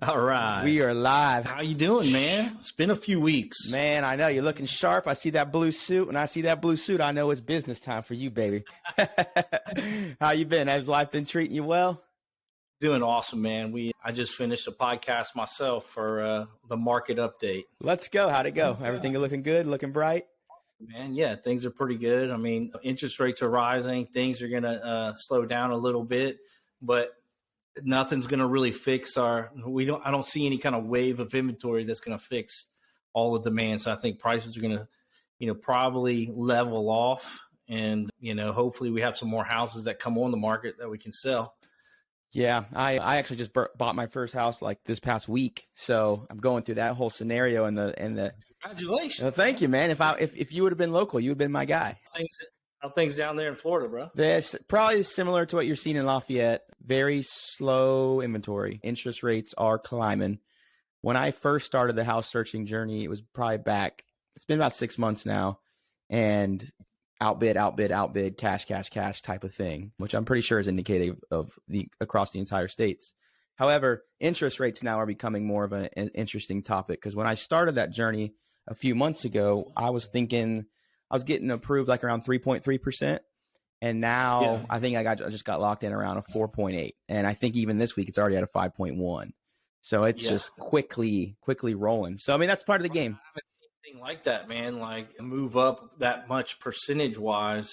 All right. We are live. How you doing, man? It's been a few weeks. Man, I know. You're looking sharp. I see that blue suit. When I see that blue suit, I know it's business time for you, baby. How you been? Has life been treating you well? Doing awesome, man. I just finished a podcast myself for the market update. Let's go. How'd it go? Everything looking good? Looking bright? Man, yeah, things are pretty good. I mean, interest rates are rising. Things are going to slow down a little bit, but nothing's going to really fix I don't see any kind of wave of inventory that's going to fix all the demand. So I think prices are going to, probably level off, and, hopefully we have some more houses that come on the market that we can sell. Yeah, I actually just bought my first house like this past week. So I'm going through that whole scenario and the Congratulations. Well, thank you, man. If you would have been local, you would have been my guy. How things down there in Florida, bro? This probably similar to what you're seeing in Lafayette. Very slow inventory. Interest rates are climbing. When I first started the house searching journey, it was probably it's been about 6 months now, and outbid, cash type of thing, which I'm pretty sure is indicative of across the entire states. However, interest rates now are becoming more of an interesting topic, because when I started that journey a few months ago, I was thinking I was getting approved like around 3.3%. And now I think I just got locked in around a 4.8. And I think even this week it's already at a 5.1. So it's just quickly rolling. So, I mean, that's part of the game. I haven't seen anything like that, man. Like move up that much percentage wise,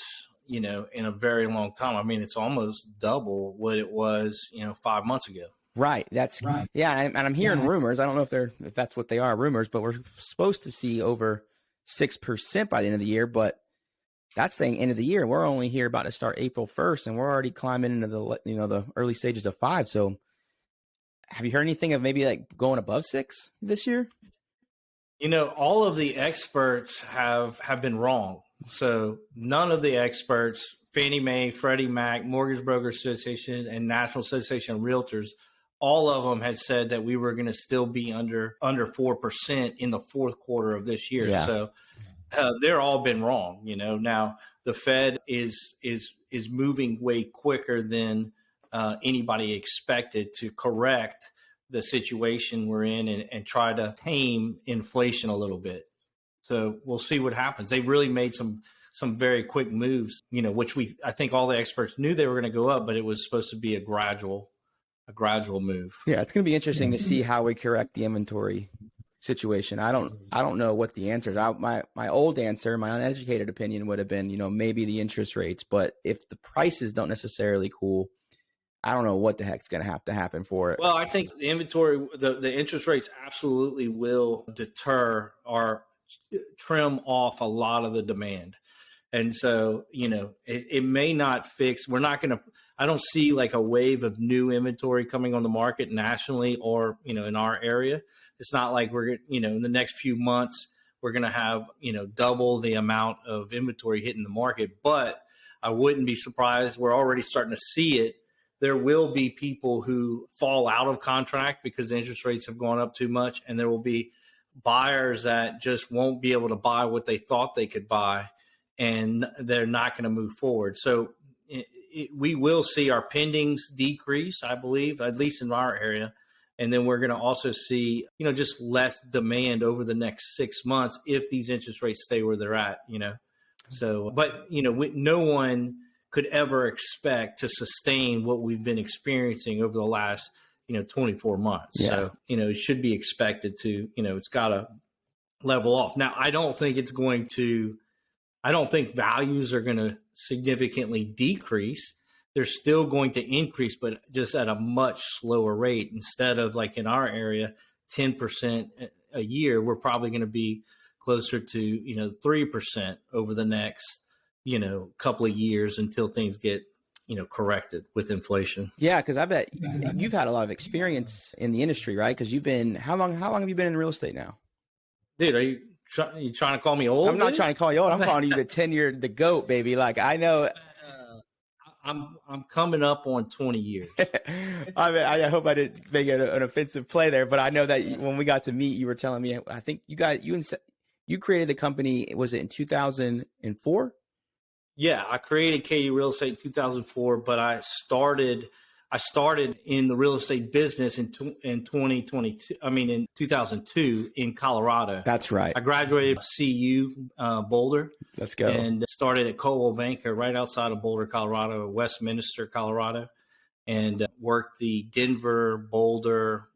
in a very long time. I mean, it's almost double what it was, 5 months ago. Right. That's right. Yeah. And I'm hearing rumors. I don't know if that's what they are, rumors, but we're supposed to see over 6% by the end of the year. But that's saying end of the year. We're only here about to start April 1st, and we're already climbing into the early stages of 5. So have you heard anything of maybe like going above 6 this year? All of the experts have been wrong. So none of the experts, Fannie Mae, Freddie Mac, Mortgage Brokers Association, and National Association of Realtors, all of them had said that we were going to still be under 4% in the fourth quarter of this year. Yeah. So they're all been wrong. Now the Fed is moving way quicker than anybody expected to correct the situation we're in and try to tame inflation a little bit. So we'll see what happens. They really made some very quick moves, which I think all the experts knew they were going to go up, but it was supposed to be a gradual move. Yeah, it's going to be interesting to see how we correct the inventory situation. I don't know what the answer is. My old answer, my uneducated opinion would have been, maybe the interest rates. But if the prices don't necessarily cool, I don't know what the heck's going to have to happen for it. Well, I think the inventory, the interest rates absolutely will deter or trim off a lot of the demand. And so, it may not fix. I don't see like a wave of new inventory coming on the market nationally or, in our area. It's not like we're, in the next few months, we're going to have, double the amount of inventory hitting the market. But I wouldn't be surprised. We're already starting to see it. There will be people who fall out of contract because the interest rates have gone up too much. And there will be buyers that just won't be able to buy what they thought they could buy, and they're not going to move forward. So we will see our pendings decrease, I believe, at least in our area. And then we're going to also see, just less demand over the next 6 months if these interest rates stay where they're at, So, but, no one could ever expect to sustain what we've been experiencing over the last, 24 months. Yeah. So, it should be expected to, it's got to level off. Now, I don't think values are going to significantly decrease. They're still going to increase, but just at a much slower rate. Instead of like in our area, 10% a year, we're probably going to be closer to, 3% over the next, couple of years until things get, corrected with inflation. Yeah. Cause I bet you've had a lot of experience in the industry, right? Cause how long have you been in real estate now? Dude, are you trying to call me old? I'm not trying to call you old. I'm calling you the GOAT, baby. Like I know. I'm coming up on 20 years. I mean, I hope I didn't make an offensive play there, but I know that when we got to meet, you were telling me, I think you created the company. Was it in 2004? Yeah, I created Keaty Real Estate in 2004, but I started I started in the real estate business in 2022. I mean, in 2002 in Colorado. That's right. I graduated CU Boulder. Let's go. And started at Coldwell Banker right outside of Boulder, Colorado, Westminster, Colorado, and worked the Denver, Boulder,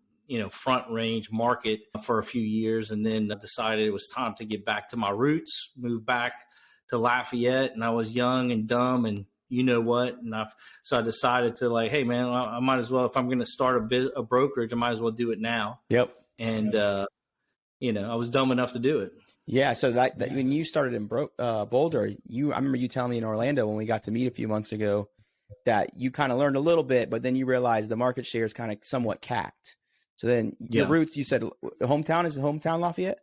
Front Range market for a few years, and then decided it was time to get back to my roots, move back to Lafayette, and I was young and dumb and you know what, and so I decided to hey man, I might as well, if I'm going to start a brokerage, I might as well do it now. Yep. And I was dumb enough to do it. Yeah. So that when you started in Boulder, I remember you telling me in Orlando when we got to meet a few months ago that you kind of learned a little bit, but then you realized the market share is kind of somewhat capped. So then your roots, you said the hometown Lafayette?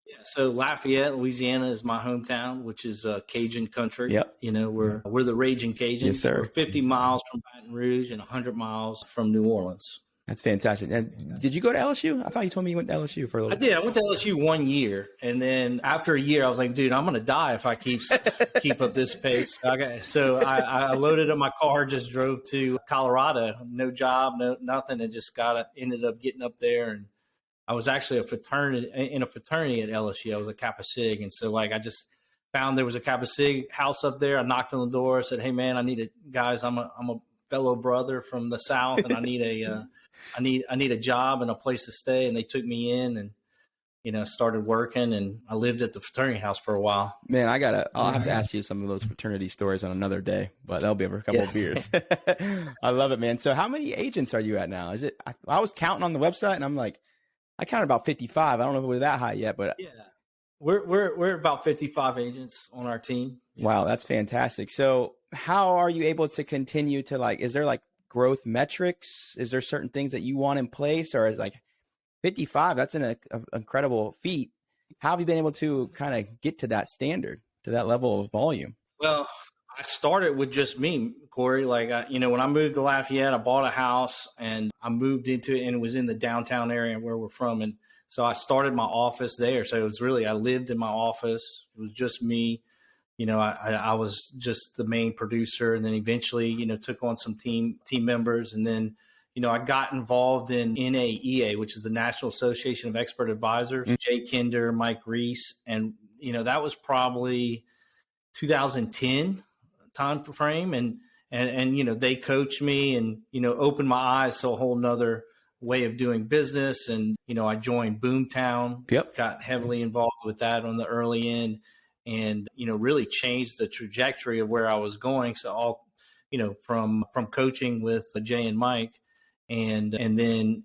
Yeah, so Lafayette, Louisiana is my hometown, which is Cajun country. Yep. We're the Raging Cajuns. Yes, sir. We're 50 miles from Baton Rouge and 100 miles from New Orleans. That's fantastic. And did you go to LSU? I thought you told me you went to LSU for a little bit. I did. I went to LSU 1 year, and then after a year, I was like, dude, I'm going to die if I keep up this pace. Okay, so I loaded up my car, just drove to Colorado, no job, no nothing, and just ended up getting up there. And I was actually in a fraternity at LSU. I was a Kappa Sig, and so I just found there was a Kappa Sig house up there. I knocked on the door, said, "Hey man, guys, I'm a fellow brother from the South, and I need a job and a place to stay." And they took me in, and started working, and I lived at the fraternity house for a while. Man, I'll have to ask you some of those fraternity stories on another day, but that'll be over a couple of beers. I love it, man. So how many agents are you at now? I was counting on the website, and I'm like, I counted about 55. I don't know if we're that high yet, but yeah, we're about 55 agents on our team. Yeah. Wow, that's fantastic. So how are you able to continue to is there growth metrics? Is there certain things that you want in place, or is 55? That's an incredible feat. How have you been able to kind of get to that standard, to that level of volume? Well, I started with just me, Corey. When I moved to Lafayette, I bought a house and I moved into it, and it was in the downtown area where we're from. And so I started my office there. So it was I lived in my office. It was just me. I was just the main producer, and then eventually, took on some team members. And then, I got involved in NAEA, which is the National Association of Expert Advisors, Jay Kinder, Mike Reese. And, that was probably 2010 time frame. And they coached me and, opened my eyes to a whole nother way of doing business. And, I joined Boomtown, got heavily involved with that on the early end, and, really changed the trajectory of where I was going. So from coaching with Jay and Mike, and then,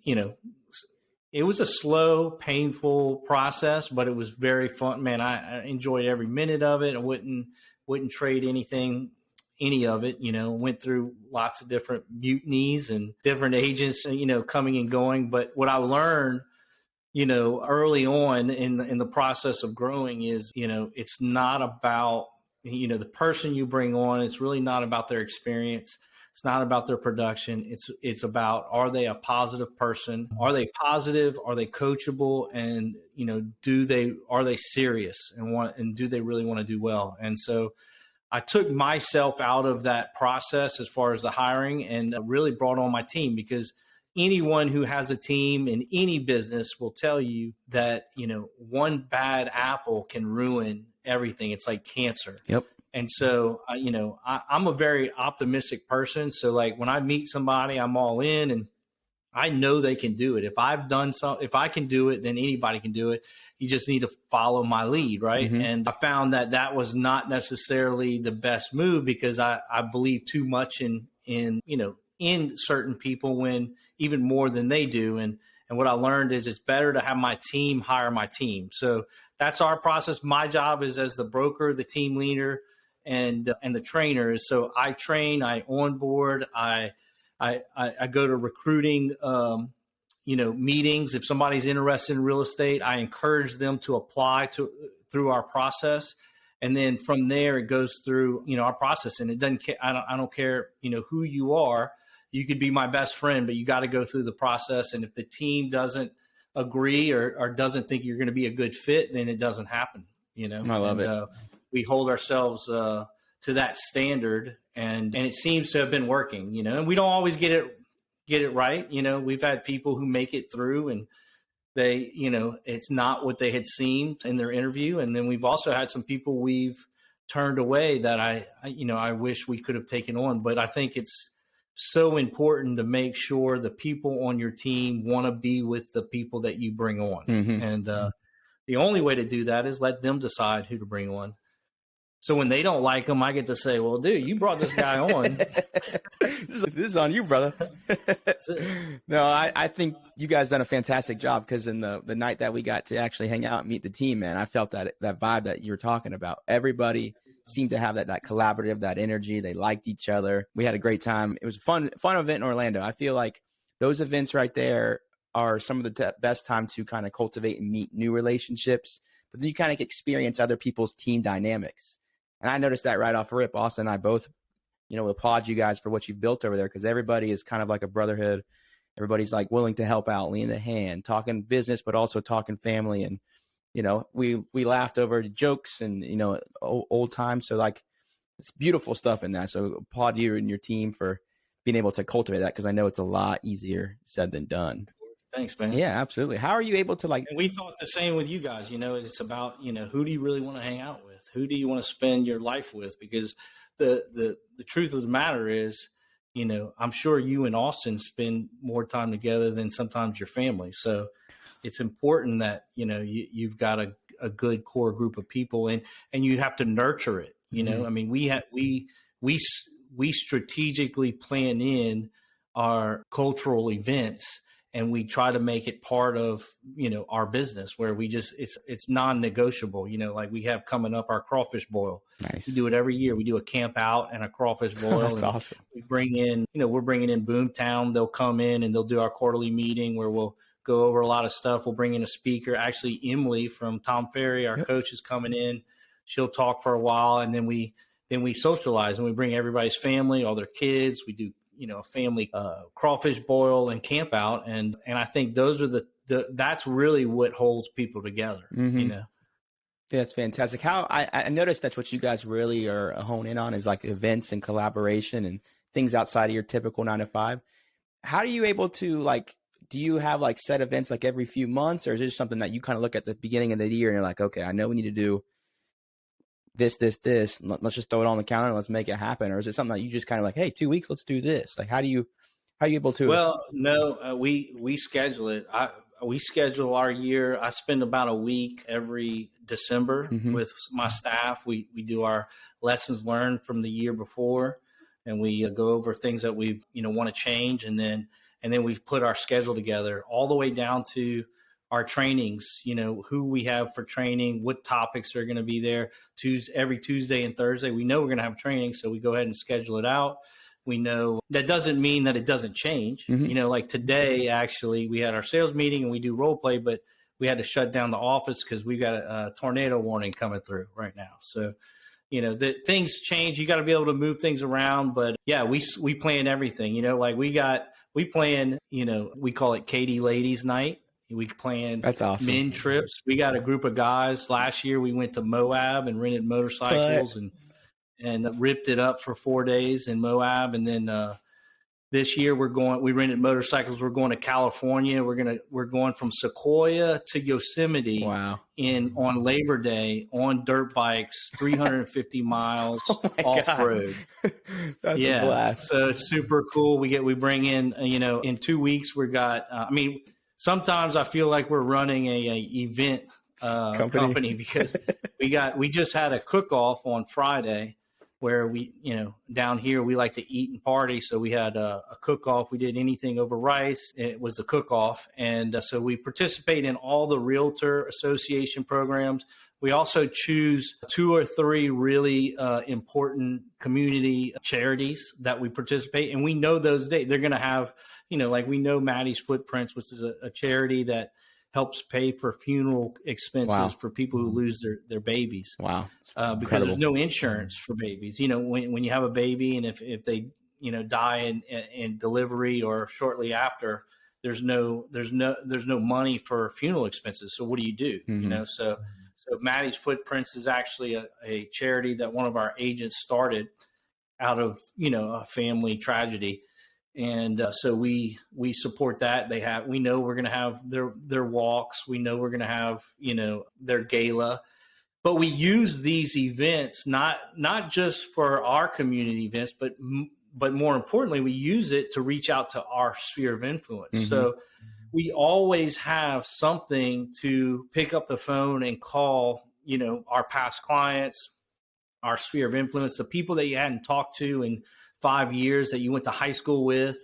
it was a slow, painful process, but it was very fun, man. I enjoyed every minute of it. I wouldn't trade any of it. Went through lots of different mutinies and different agents, coming and going. But what I learned, early on in the process of growing is, it's not about, the person you bring on. It's really not about their experience. It's not about their production. It's about, are they a positive person? Are they positive? Are they coachable? And, are they serious and do they really want to do well? And so I took myself out of that process as far as the hiring, and really brought on my team, because anyone who has a team in any business will tell you that, one bad apple can ruin everything. It's like cancer. Yep. And so, I'm a very optimistic person. So when I meet somebody, I'm all in, and I know they can do it. If I can do it, then anybody can do it. You just need to follow my lead. Right. Mm-hmm. And I found that was not necessarily the best move, because I believe too much in certain people, when even more than they do. And what I learned is it's better to have my team hire my team. So that's our process. My job is as the broker, the team leader, and the trainer. So I train, I onboard, I go to recruiting, meetings. If somebody's interested in real estate, I encourage them to apply through our process. And then from there, it goes through, our process. And it doesn't care. I don't care, who you are. You could be my best friend, but you got to go through the process. And if the team doesn't agree or doesn't think you're going to be a good fit, then it doesn't happen. I love it. We hold ourselves to to that standard, and it seems to have been working, and we don't always get it right. We've had people who make it through and they, it's not what they had seemed in their interview. And then we've also had some people we've turned away that I wish we could have taken on. But I think it's so important to make sure the people on your team want to be with the people that you bring on. Mm-hmm. And the only way to do that is let them decide who to bring on. So when they don't like them, I get to say, well, dude, you brought this guy on. This is on you, brother. No, I think you guys done a fantastic job, because in the night that we got to actually hang out and meet the team, man, I felt that vibe that you were talking about. Everybody seemed to have that collaborative, that energy. They liked each other. We had a great time. It was a fun event in Orlando. I feel like those events right there are some of the best time to kind of cultivate and meet new relationships, but then you kind of experience other people's team dynamics. And I noticed that right off the rip. Austin and I both, applaud you guys for what you've built over there, because everybody is kind of like a brotherhood. Everybody's like willing to help out, lean a hand, talking business, but also talking family. And, we laughed over jokes and, old times. So like, it's beautiful stuff in that. So applaud you and your team for being able to cultivate that, because I know it's a lot easier said than done. Thanks, man. Yeah, absolutely. How are you able to And we thought the same with you guys. It's about, who do you really want to hang out with? Who do you want to spend your life with? Because the truth of the matter is, I'm sure you and Austin spend more time together than sometimes your family. So it's important that, you've got a good core group of people, and you have to nurture it. Mm-hmm. I mean, we strategically plan in our cultural events, and we try to make it part of, our business, where it's non-negotiable. Like we have coming up our crawfish boil. Nice. We do it every year. We do a camp out and a crawfish boil. That's awesome. We bring in, we're bringing in Boomtown. They'll come in and they'll do our quarterly meeting where we'll go over a lot of stuff. We'll bring in a speaker. Actually, Emily from Tom Ferry, our coach, is coming in. She'll talk for a while, and then we socialize, and we bring everybody's family, all their kids. We do, a family crawfish boil and camp out. And I think those are that's really what holds people together, Mm-hmm. Yeah, that's fantastic. How I noticed that's what you guys really are honing in on, is like events and collaboration and things outside of your typical 9 to 5. How are you able to do you have set events every few months, or is it just something that you kind of look at the beginning of the year and you're like, okay, I know we need to do this, let's just throw it on the counter and let's make it happen? Or is it something that you just kind of hey, 2 weeks, let's do this? How are you able to? Well, no, we schedule it. We schedule our year. I spend about a week every December Mm-hmm. with my staff. We do our lessons learned from the year before, and we go over things that we've, want to change. And then we put our schedule together all the way down to our trainings, who we have for training, what topics are going to be there. Every Tuesday and Thursday, we know we're going to have training. So we go ahead and schedule it out. We know that doesn't mean that it doesn't change. Mm-hmm. Like today, actually, we had our sales meeting and we do role play, but we had to shut down the office because we got a tornado warning coming through right now. So, things change. You got to be able to move things around. But yeah, we plan everything. We plan, we call it Katie Ladies Night. We plan That's awesome. Men trips. We got a group of guys. Last year we went to Moab and rented motorcycles and ripped it up for 4 days in Moab. And then this year we rented motorcycles. We're going to California. We're going from Sequoia to Yosemite. Wow. On Labor Day on dirt bikes, 350 miles off road. That's a blast. So it's super cool. We bring in, in 2 weeks we got, sometimes I feel like we're running a event company because we just had a cook off on Friday where we, down here we like to eat and party. So we had a cook off. We did anything over rice. It was the cook off. And so we participate in all the Realtor Association programs. We also choose 2 or 3 really important community charities that we participate. And we know those days they're going to have, we know Maddie's Footprints, which is a charity that helps pay for funeral expenses for people who lose their babies. Wow. Because there's no insurance for babies. When you have a baby and if they, die in delivery or shortly after, there's no money for funeral expenses. So what do you do? Mm-hmm. So Maddie's Footprints is actually a charity that one of our agents started out of, a family tragedy. And so we support that. We know we're going to have their walks. We know we're going to have, their gala. But we use these events not just for our community events, but more importantly, we use it to reach out to our sphere of influence. Mm-hmm. So we always have something to pick up the phone and call, our past clients, our sphere of influence, the people that you hadn't talked to in 5 years that you went to high school with.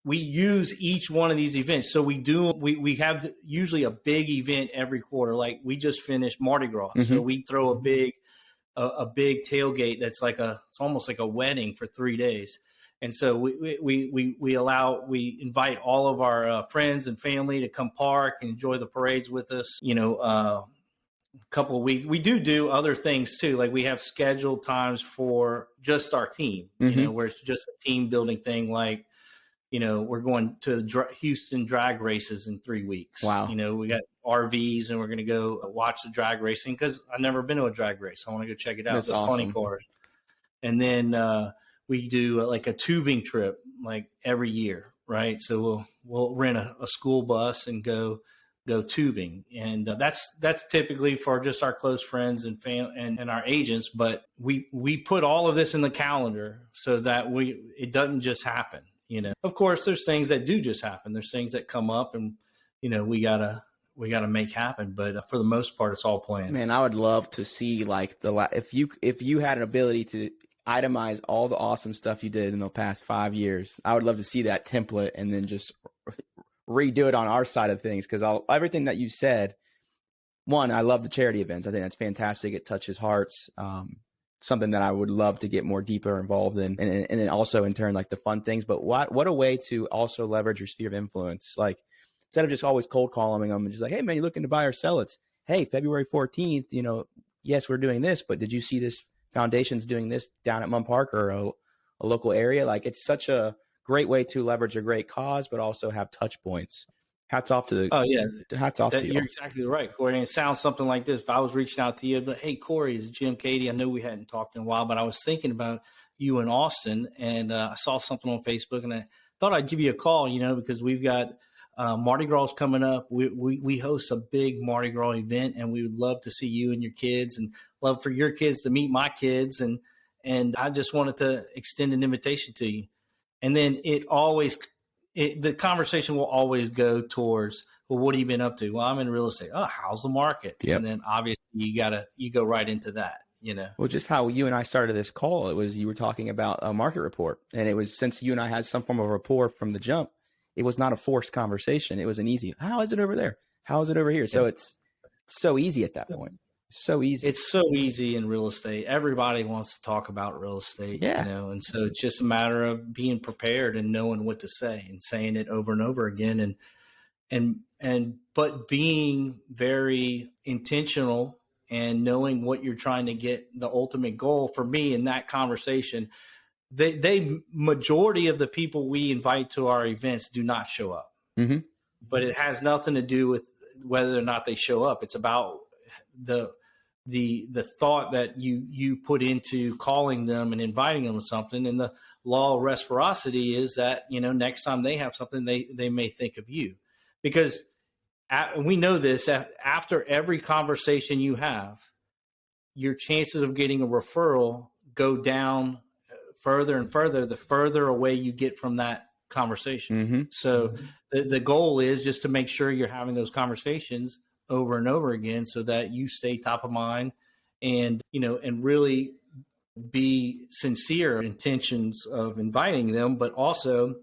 We use each one of these events. So we have usually a big event every quarter. Like we just finished Mardi Gras. Mm-hmm. So we throw a big tailgate that's it's almost like a wedding for 3 days. And so we invite all of our friends and family to come park and enjoy the parades with us. A couple of weeks. We do other things too. Like we have scheduled times for just our team, mm-hmm. Where it's just a team building thing. Like, we're going to Houston drag races in 3 weeks. Wow. We got RVs and we're going to go watch the drag racing because I've never been to a drag race. I want to go check it out. That's the awesome. Funny cars. And then we do like a tubing trip like every year, right? So we'll rent a school bus and go tubing. And that's typically for just our close friends and and our agents. But we put all of this in the calendar so that it doesn't just happen. Of course, there's things that do just happen. There's things that come up and, we gotta make happen. But for the most part, it's all planned. Man, I would love to see like if you had an ability to itemize all the awesome stuff you did in the past 5 years, I would love to see that template and then just redo it on our side of things. Cause everything that you said, one, I love the charity events. I think that's fantastic. It touches hearts. Something that I would love to get more deeper involved in, and then also in turn, like the fun things. But what a way to also leverage your sphere of influence. Like instead of just always cold calling them and just like, hey man, you looking to buy or sell? It's, hey, February 14th, yes, we're doing this, but did you see this foundation's doing this down at Munn Park or a local area? Like it's such a great way to leverage a great cause, but also have touch points. Hats off to you. You're exactly right, Corey. And it sounds something like this. If I was reaching out to you, but hey, Corey, it's Jim Keaty. I know we hadn't talked in a while, but I was thinking about you in Austin, and I saw something on Facebook, and I thought I'd give you a call, because we've got Mardi Gras coming up. We host a big Mardi Gras event, and we would love to see you and your kids, and love for your kids to meet my kids, and I just wanted to extend an invitation to you. And then the conversation will always go towards, well, what have you been up to? Well, I'm in real estate. Oh, how's the market? Yep. And then obviously you go right into that, Well, just how you and I started this call, you were talking about a market report, and it was, since you and I had some form of rapport from the jump, it was not a forced conversation. It was an easy, how is it over there? How is it over here? Yep. So it's so easy at that point. So easy. It's so easy in real estate. Everybody wants to talk about real estate, and so it's just a matter of being prepared and knowing what to say and saying it over and over again, but being very intentional and knowing what you're trying to get, the ultimate goal. For me in that conversation, they majority of the people we invite to our events do not show up, mm-hmm. but it has nothing to do with whether or not they show up. It's about the thought that you put into calling them and inviting them to something. And the law of reciprocity is that, next time they have something, they may think of you, because we know this, after every conversation you have, your chances of getting a referral go down further and further, the further away you get from that conversation. Mm-hmm. So the goal is just to make sure you're having those conversations over and over again so that you stay top of mind and, and really be sincere intentions of inviting them, but also,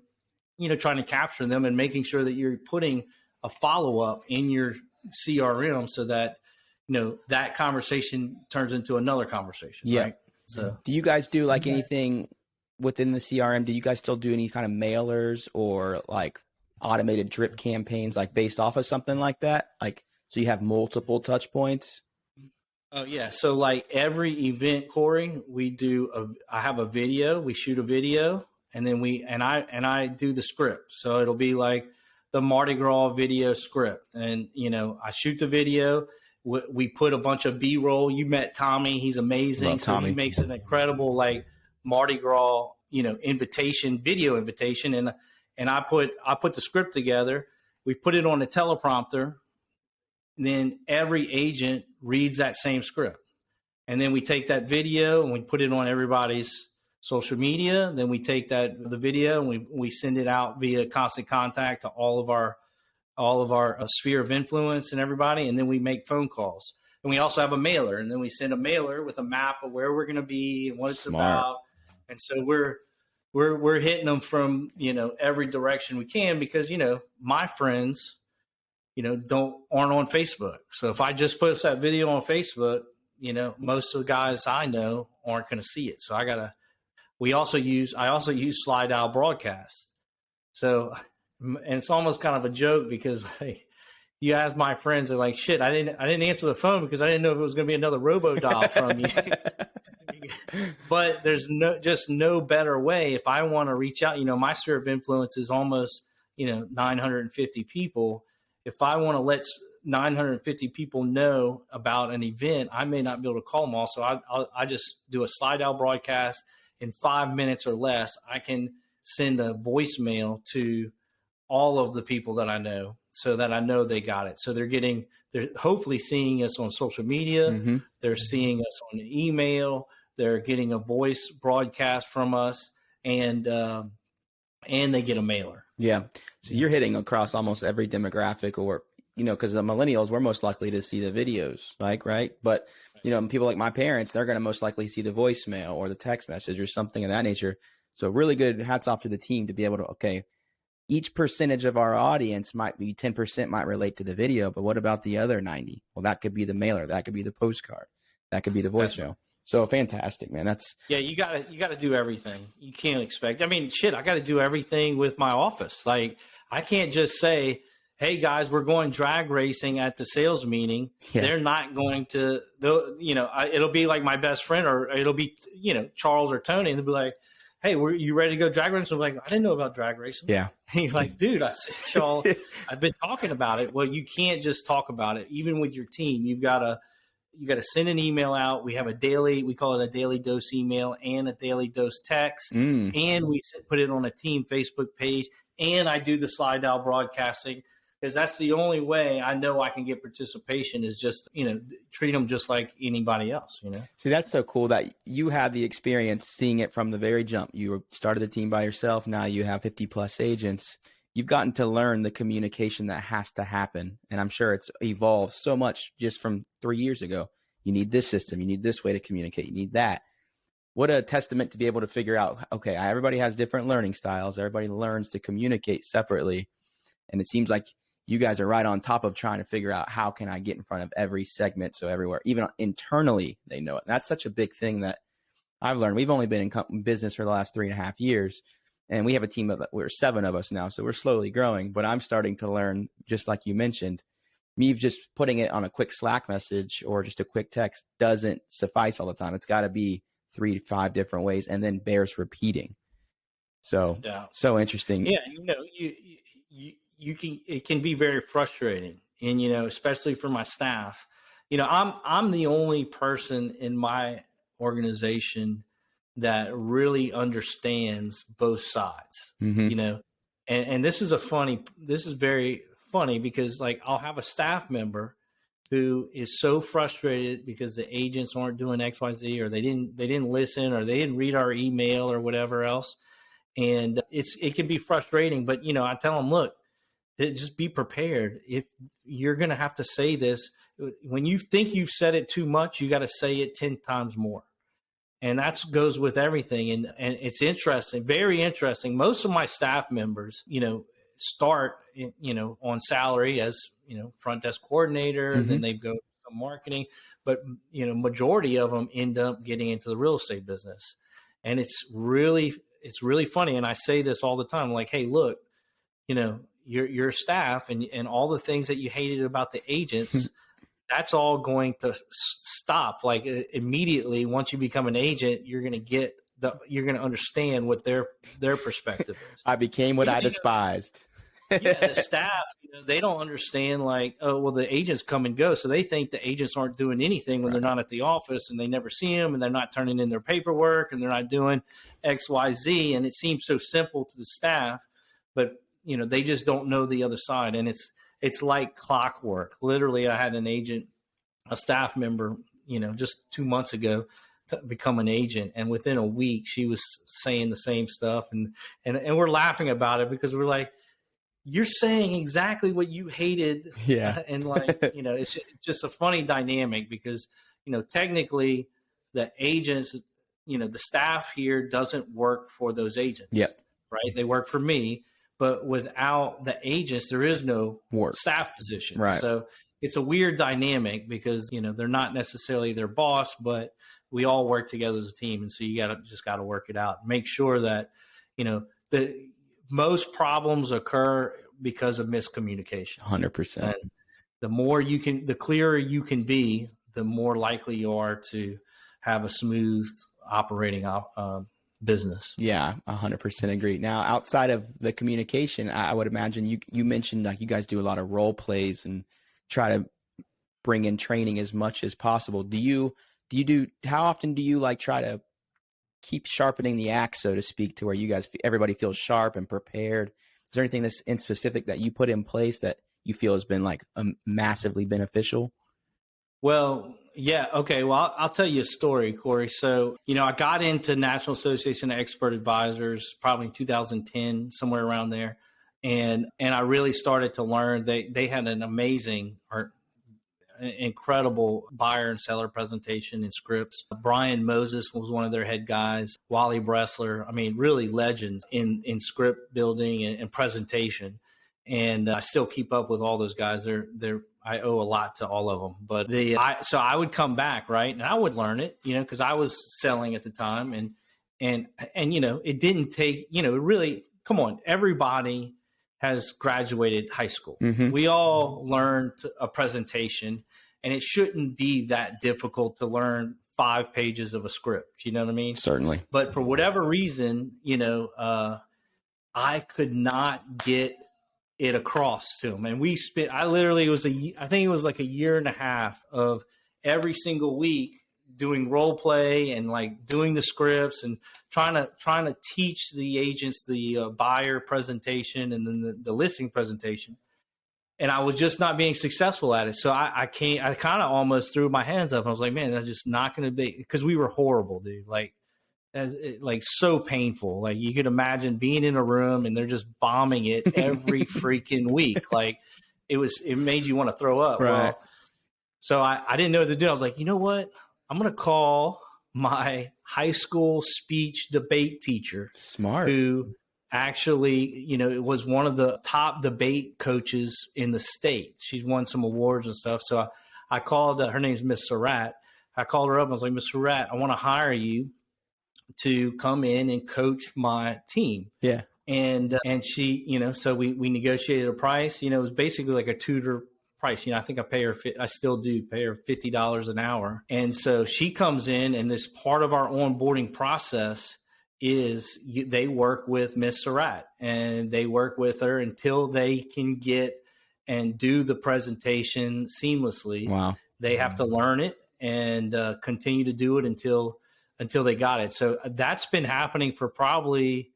trying to capture them and making sure that you're putting a follow-up in your CRM so that, that conversation turns into another conversation. Yeah. Right? So do you guys do like anything within the CRM? Do you guys still do any kind of mailers or like automated drip campaigns, like based off of something like that? Like, so you have multiple touch points? Oh yeah. So like every event, Corey, I have a video, we shoot a video, and then I do the script. So it'll be like the Mardi Gras video script. And, I shoot the video, We put a bunch of B-roll. You met Tommy. He's amazing. Love Tommy. So he makes an incredible like Mardi Gras, video invitation. And I put the script together. We put it on the teleprompter. And then every agent reads that same script. And then we take that video and we put it on everybody's social media. Then we take the video and we send it out via Constant Contact to all of our sphere of influence and everybody. And then we make phone calls. And we also have a mailer. And then we send a mailer with a map of where we're going to be and what it's about. And so we're hitting them from, every direction we can because, my friends, aren't on Facebook. So if I just post that video on Facebook, most of the guys I know aren't going to see it. So I also use slide out broadcast. So, and it's almost kind of a joke because like you ask my friends, they're like, shit, I didn't answer the phone because I didn't know if it was going to be another robo dial from you. But there's no better way. If I want to reach out, my sphere of influence is almost, 950 people. If I want to let 950 people know about an event, I may not be able to call them all. So I just do a slide out broadcast in 5 minutes or less. I can send a voicemail to all of the people that I know so that I know they got it. So they're hopefully seeing us on social media. Mm-hmm. They're seeing us on email. They're getting a voice broadcast from us and they get a mailer. Yeah. So you're hitting across almost every demographic or, because the millennials, we're most likely to see the videos, right? But, people like my parents, they're going to most likely see the voicemail or the text message or something of that nature. So really good hats off to the team to be able to, each percentage of our audience might be 10% might relate to the video, but what about the other 90? Well, that could be the mailer. That could be the postcard. That could be the voicemail. So fantastic, man. You gotta do everything. You can't expect, I got to do everything with my office. Like I can't just say, hey guys, we're going drag racing at the sales meeting. Yeah. They're not going to, it'll be like my best friend or it'll be, Charles or Tony. And they'll be like, hey, you ready to go drag racing? I'm like, I didn't know about drag racing. Yeah. And he's like, dude, I said, y'all, I've been talking about it. Well, you can't just talk about it. Even with your team, you got to send an email out. We have we call it a daily dose email and a daily dose text. And we put it on a team Facebook page. And I do the slide dial broadcasting because that's the only way I know I can get participation is just, treat them just like anybody else, See, that's so cool that you had the experience seeing it from the very jump. You started the team by yourself. Now you have 50 plus agents. You've gotten to learn the communication that has to happen. And I'm sure it's evolved so much just from 3 years ago. You need this system. You need this way to communicate. You need that. What a testament to be able to figure out, okay, everybody has different learning styles. Everybody learns to communicate separately. And it seems like you guys are right on top of trying to figure out how can I get in front of every segment. So everywhere, even internally, they know it. And that's such a big thing that I've learned. We've only been in business for the last 3.5 years. And we have a team of, we're 7 of us now. So we're slowly growing, but I'm starting to learn, just like you mentioned, me just putting it on a quick Slack message or just a quick text doesn't suffice all the time. It's got to be 3 to 5 different ways and then bears repeating. So, So interesting. Yeah. It can be very frustrating. And, especially for my staff, I'm the only person in my organization that really understands both sides, and this is very funny because like I'll have a staff member who is so frustrated because the agents aren't doing XYZ or they didn't listen or they didn't read our email or whatever else. And it can be frustrating, but I tell them, look, just be prepared. If you're going to have to say this, when you think you've said it too much, you got to say it 10 times more. And that goes with everything. And it's interesting, very interesting. Most of my staff members, start, on salary as, front desk coordinator, then they go to marketing, but, majority of them end up getting into the real estate business. And it's really funny. And I say this all the time, like, hey, look, your staff and all the things that you hated about the agents, that's all going to stop. Like immediately, once you become an agent, you're going to understand what their perspective is. I became what I despised. Yeah, the staff, they don't understand like, oh, well, the agents come and go. So they think the agents aren't doing anything when they're not at the office, and they never see them, and they're not turning in their paperwork, and they're not doing X, Y, Z. And it seems so simple to the staff, but they just don't know the other side. And it's like clockwork. Literally, I had an agent, a staff member, just 2 months ago, to become an agent, and within a week she was saying the same stuff, and we're laughing about it because we're like, you're saying exactly what you hated. Yeah. And like, it's just a funny dynamic because, technically the agents, the staff here doesn't work for those agents. Yep. Right. They work for me, but without the agents, there is no work staff position. Right. So it's a weird dynamic because, they're not necessarily their boss, but we all work together as a team. And so you just got to work it out. Make sure that, most problems occur because of miscommunication. 100%. And the clearer you can be, the more likely you are to have a smooth operating business. Yeah, 100% agree. Now, outside of the communication, I would imagine you mentioned like you guys do a lot of role plays and try to bring in training as much as possible. How often do you like try to keep sharpening the axe, so to speak, to where everybody feels sharp and prepared? Is there anything that's in specific that you put in place that you feel has been like massively beneficial? Well, yeah. Okay. Well, I'll tell you a story, Corey. So, I got into National Association of Expert Advisors probably in 2010, somewhere around there. And I really started to learn. They had an amazing incredible buyer and seller presentation and scripts. Brian Moses was one of their head guys. Wally Bressler. I mean, really legends in script building and presentation. And I still keep up with all those guys. I owe a lot to all of them. But so I would come back, right, and I would learn it, because I was selling at the time, and it didn't take, really, come on, everybody has graduated high school. Mm-hmm. We all learned a presentation, and it shouldn't be that difficult to learn 5 pages of a script. You know what I mean? Certainly. But for whatever reason, I could not get it across to them. And I think it was like a year and a half of every single week doing role play and like doing the scripts and trying to teach the agents the buyer presentation and then the listing presentation. And I was just not being successful at it. So I kind of almost threw my hands up. I was like, man, that's just not going to be, because we were horrible, dude. Like so painful. Like you could imagine being in a room and they're just bombing it every freaking week. Like it made you want to throw up. Right. Well, so I didn't know what to do. I was like, you know what? I'm going to call my high school speech debate teacher. Smart. Who actually, was one of the top debate coaches in the state. She's won some awards and stuff. So I called, her name's Miss Surratt. I called her up. I was like, Miss Surratt, I want to hire you to come in and coach my team. Yeah. And she, so we negotiated a price. It was basically like a tutor price. I think I still do pay her $50 an hour. And so she comes in, and this part of our onboarding process is they work with Miss Surratt, and they work with her until they can get and do the presentation seamlessly. Wow. They have to learn it and continue to do it until they got it. So that's been happening for probably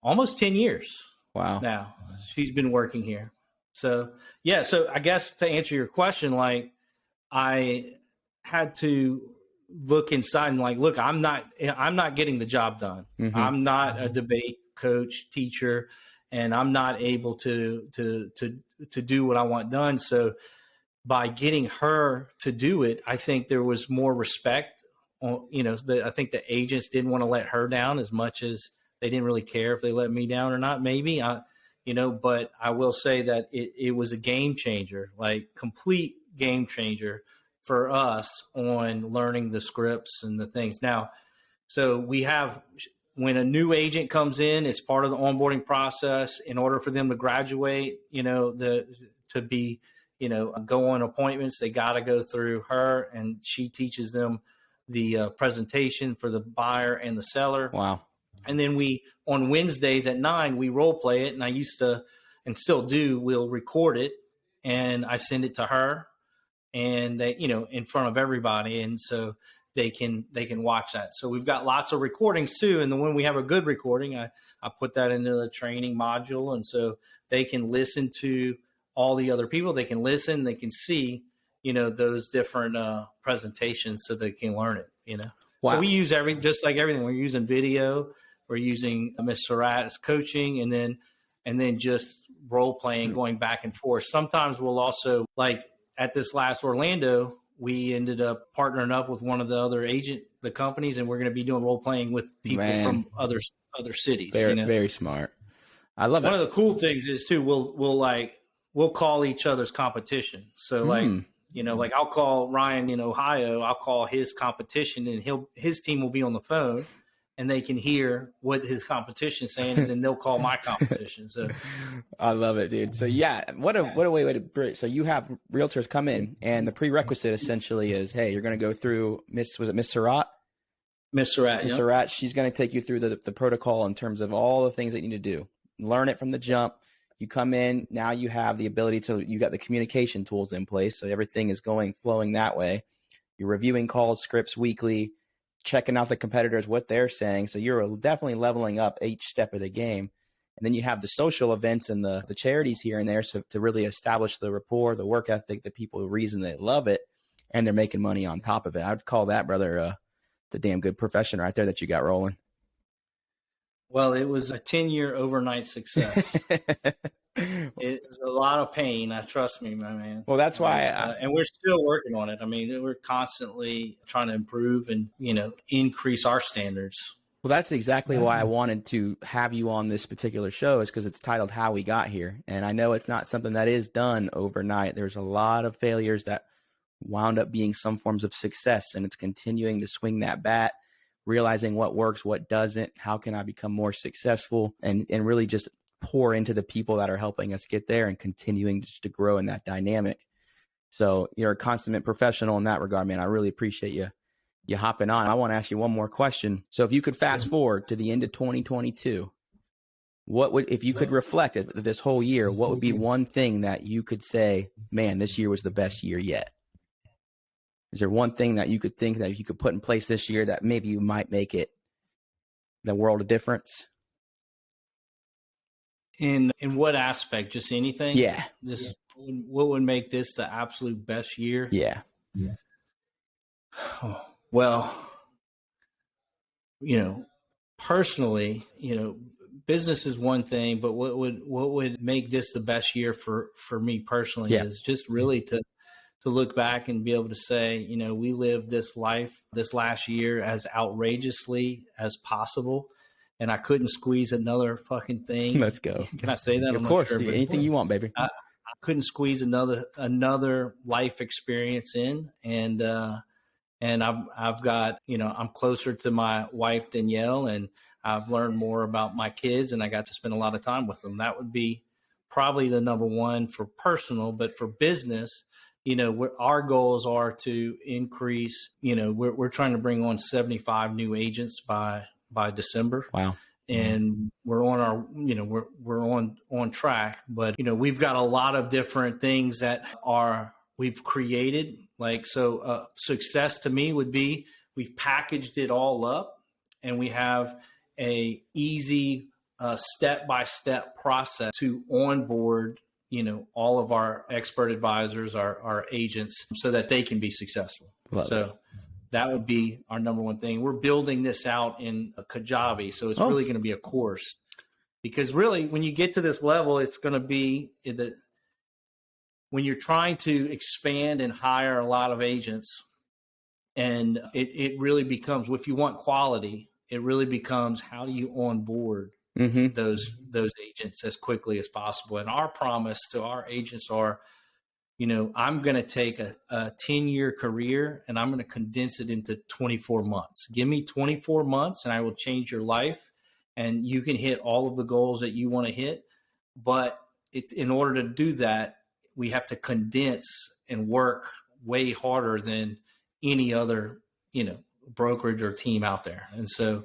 almost 10 years. Wow. Now she's been working here. So, yeah. So I guess to answer your question, like I had to look inside and like, look, I'm not getting the job done. Mm-hmm. I'm not a debate coach, teacher, and I'm not able to do what I want done. So by getting her to do it, I think there was more respect. I think the agents didn't want to let her down as much as they didn't really care if they let me down or not. Maybe but I will say that it was a game changer, like complete game changer for us on learning the scripts and the things. Now, so when a new agent comes in, it's part of the onboarding process. In order for them to graduate, to be, go on appointments, they got to go through her, and she teaches them the presentation for the buyer and the seller. Wow. And then on Wednesdays at 9, we role play it. And I used to and still do, will record it, and I send it to her, and they, in front of everybody, and so they can watch that. So we've got lots of recordings too, and then when we have a good recording, I put that into the training module, and so they can listen to all the other people. They can listen, they can see, those different presentations, so they can learn it. Wow. So we use just like everything. We're using video, we're using Miss Surratt as coaching, and then just role playing, going back and forth. Sometimes we'll also, like at this last Orlando, we ended up partnering up with one of the companies, and we're going to be doing role playing with people from other cities. Very smart. I love it. One of the cool things is too, we'll call each other's competition. So like I'll call Ryan in Ohio, I'll call his competition, and his team will be on the phone, and they can hear what his competition is saying, and then they'll call my competition. So I love it, dude. So yeah, what a way to bridge. So you have realtors come in, and the prerequisite essentially is, hey, you're going to go through Miss Surratt? Miss Surratt. Miss Surratt, she's going to take you through the protocol in terms of all the things that you need to do. Learn it from the jump. You come in, now you have the ability you got the communication tools in place. So everything is flowing that way. You're reviewing calls, scripts weekly, checking out the competitors, what they're saying. So you're definitely leveling up each step of the game. And then you have the social events and the charities here and there, so to really establish the rapport, the work ethic, the people, the reason they love it, and they're making money on top of it. I would call that, brother, it's a damn good profession right there that you got rolling. Well, it was a 10-year overnight success. It's a lot of pain. Trust me, my man. Well, that's why. And we're still working on it. I mean, we're constantly trying to improve and, increase our standards. Well, that's exactly why I wanted to have you on this particular show, is because it's titled How We Got Here. And I know it's not something that is done overnight. There's a lot of failures that wound up being some forms of success, and it's continuing to swing that bat, realizing what works, what doesn't, how can I become more successful, and really just pour into the people that are helping us get there, and continuing just to grow in that dynamic. So you're a consummate professional in that regard, man. I really appreciate you hopping on. I want to ask you one more question. So if you could fast forward to the end of 2022, if you could reflect this whole year, what would be one thing that you could say, man, this year was the best year yet? Is there one thing that you could think that you could put in place this year that maybe you might make it the world of difference? In what aspect? Just anything? Yeah. Just what would make this the absolute best year? Yeah. Well, personally, business is one thing, but what would make this the best year for me personally is just really to look back and be able to say, we lived this life this last year as outrageously as possible. And I couldn't squeeze another fucking thing. Let's go. Can I say that? Of course. Sure, anything you want, baby. I couldn't squeeze another life experience in. And I've got, I'm closer to my wife, Danielle, and I've learned more about my kids, and I got to spend a lot of time with them. That would be probably the number one for personal, but for business, our goals are to increase, we're trying to bring on 75 new agents by December. Wow. And we're on our, we're on track, but, we've got a lot of different things that we've created. Success to me would be, we've packaged it all up, and we have a easy step-by-step process to onboard, all of our expert advisors, our agents, so that they can be successful. That would be our number one thing. We're building this out in Kajabi, so it's really going to be a course, because really when you get to this level, it's going to be when you're trying to expand and hire a lot of agents, and it really becomes, if you want quality, it really becomes, how do you onboard those agents as quickly as possible? And our promise to our agents are, I'm going to take a 10-year career, and I'm going to condense it into 24 months. Give me 24 months and I will change your life, and you can hit all of the goals that you want to hit. But in order to do that, we have to condense and work way harder than any other, brokerage or team out there. And so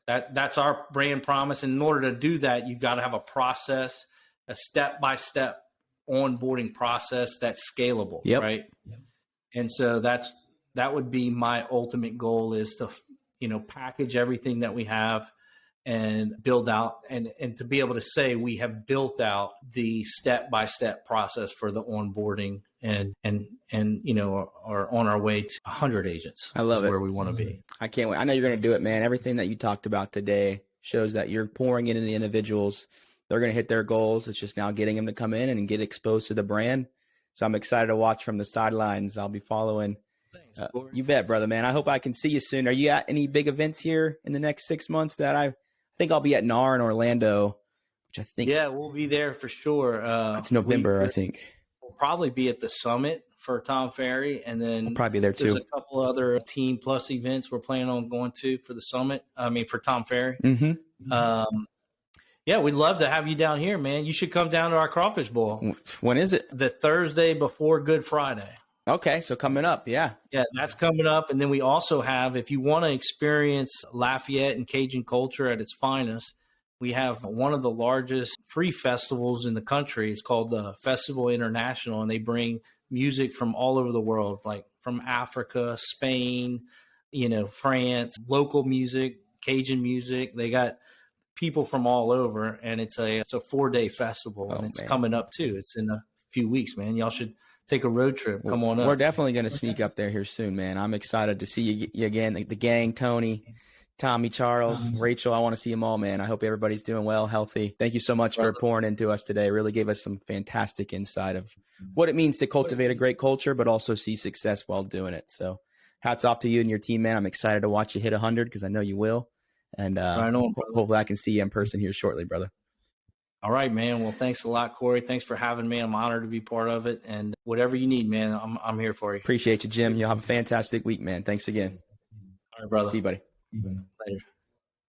that's our brand promise. And in order to do that, you've got to have a process. a step-by-step onboarding process that's scalable, Yep. right? And so that would be my ultimate goal, is to, package everything that we have and build out and to be able to say we have built out the step-by-step process for the onboarding and are on our way to 100 agents. I love it. Where we want to be. I can't wait. I know you're going to do it, man. Everything that you talked about today shows that you're pouring into the individuals. They're going to hit their goals. It's just now getting them to come in and get exposed to the brand. So I'm excited to watch from the sidelines. I'll be following. Thanks, You bet, brother, man. I hope I can see you soon. Are you at any big events here in the next 6 months? That I think I'll be at NAR in Orlando, which I think. Yeah, we'll be there for sure. It's November, I think. We'll probably be at the summit for Tom Ferry, and then I'll probably be there there's too. a couple other Team Plus events we're planning on going to for the summit. For Tom Ferry. Mm-hmm. Yeah, we'd love to have you down here, man. You should come down to our Crawfish Bowl. When is it? The Thursday before Good Friday. Okay, so coming up, yeah. Yeah, that's coming up. And then we also have, if you want to experience Lafayette and Cajun culture at its finest, we have one of the largest free festivals in the country. It's called the Festival International, and they bring music from all over the world, like from Africa, Spain, France, local music, Cajun music. They got people from all over, and it's a 4-day festival, and it's coming up too. It's in a few weeks, man. Y'all should take a road trip. Come on up. We're definitely going to sneak up there here soon, man. I'm excited to see you again. The gang, Tony, Tommy, Charles, Rachel. I want to see them all, man. I hope everybody's doing well, healthy. Thank you so much for pouring into us today. Really gave us some fantastic insight of what it means to cultivate a great culture, but also see success while doing it. So hats off to you and your team, man. I'm excited to watch you hit 100 because I know you will. And hopefully I can see you in person here shortly, brother. All right, man. Well, thanks a lot, Corey. Thanks for having me. I'm honored to be part of it. And whatever you need, man, I'm here for you. Appreciate you, Jim. You'll have a fantastic week, man. Thanks again. All right, brother. See you, buddy. Later.